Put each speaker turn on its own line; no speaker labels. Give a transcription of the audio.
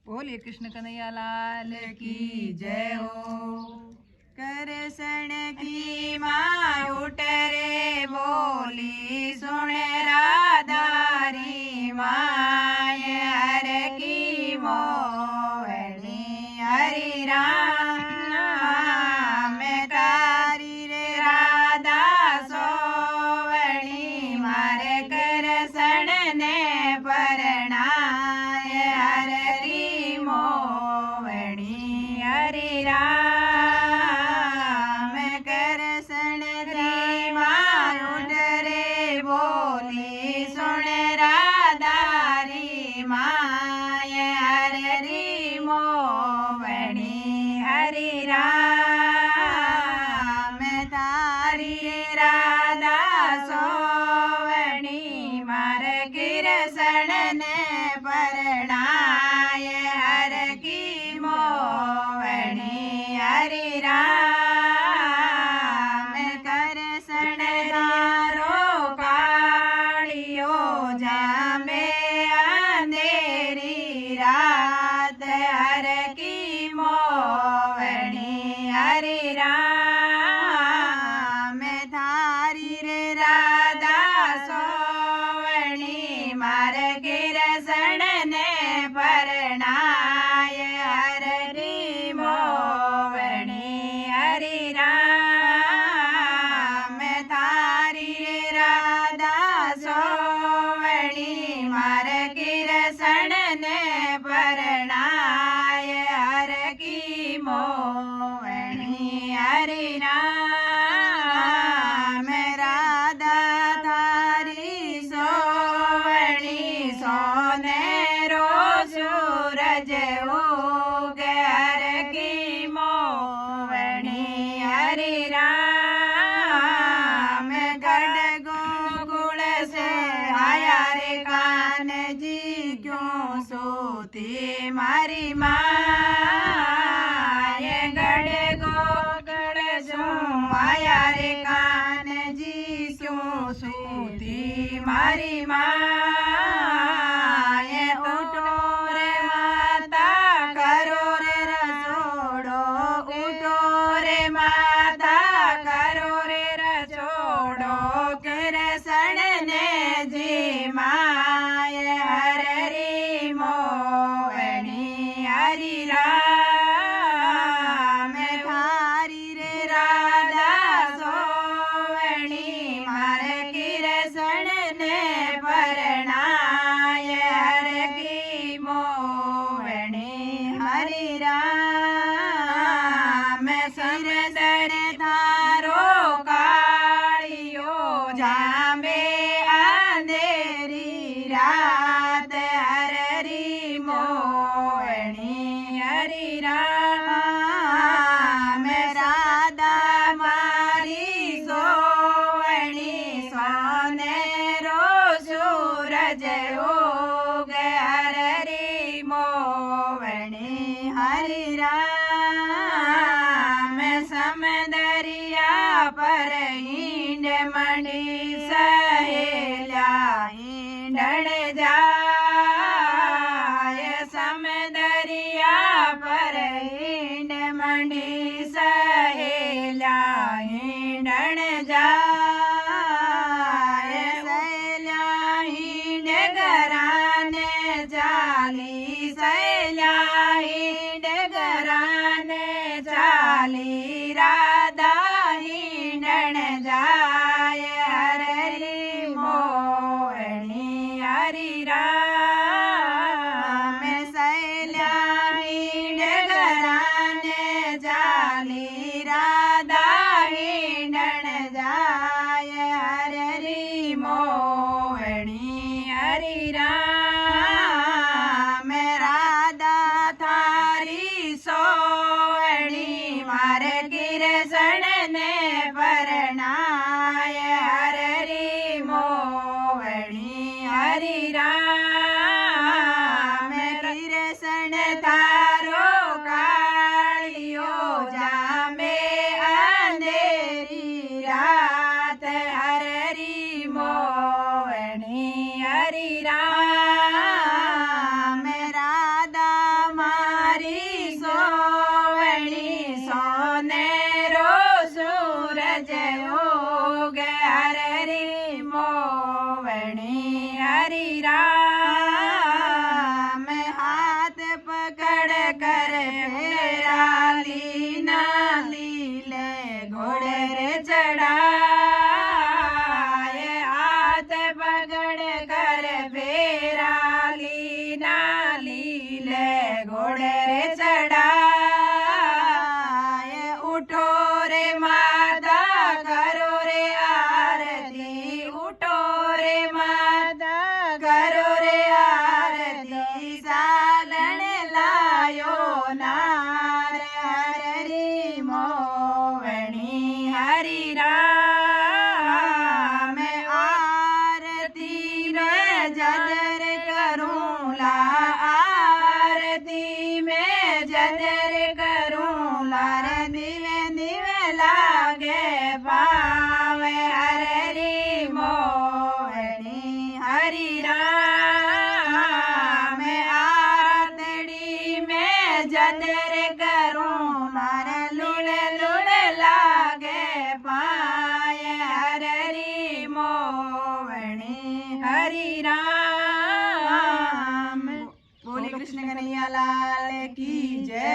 बोलिए कृष्ण कन्हैया लाल की जय हो।
करसण की माँ उठ रे बोली सुन राधारी माँ हर की मोहनी हरि राम कारी रे राधा सोवणी मारे करसण ने परणाय हरि मोवणी हरि राम करसण री माँ रे बोली सुन राधारी माँ हरि मोवणी हरि राम तारी राधा सोवणी मार किरसण ने परणाय हर की मोवणी हरि राम करसण दारो कालियो जामे अंधेरी रात हर की मोवणी हरि राम थारी रे राधा सोवणी मार किरसण ने परणाय हरि मोवणी हरि राम थारी रे राधा सोवणी मार किरसण ने परणाय हर की मोवणी हरि राम राधा थारी सोवणी सोनेरो सूरज उग हर की मोवणी हरि राम गढ़ गोकुल से आया रे कान जी क्यों सोती मारी माँ गढ़ गोकुल से आया रे कान जी क्यों सोती मारी माँ उठो रे माता करो रे रसोड़ो उठो रे माता करो रे रसोड़ो कृष्ण ने जी माय हरि मोवणी हरि राम थारी रे राधा सोवणी मार कृष्ण ने परणाय हर की मोवणी हरि राम सिर दर थारो कालियो जामे अंधेरी रात हरि मोवणी हरि राम राधा मारी सोवणी सोनेरो सूरज उग हरि मोवणी हरि राम समदरिया पर ईंड मणि सहेल्या ईंडण जाय समदरिया पर ईंड मणि सहेल्या ईंडण जाय सहेल्या ईंड घराने चाली सहेल्या ईंड घराने चाली राधा ईंडण जाय हरि मोवणी हरि राम सहेल्या ईंड घराने चाली राधा ईंडण जाय हरि मोवणी हरि राम राधा थारी सोवणी मार જતરે કરું મારે લૂણે લૂણે લાગે પાય હરી મોવણી હરી રામ. બોલી કૃષ્ણ કનૈયા લાલ કી જય.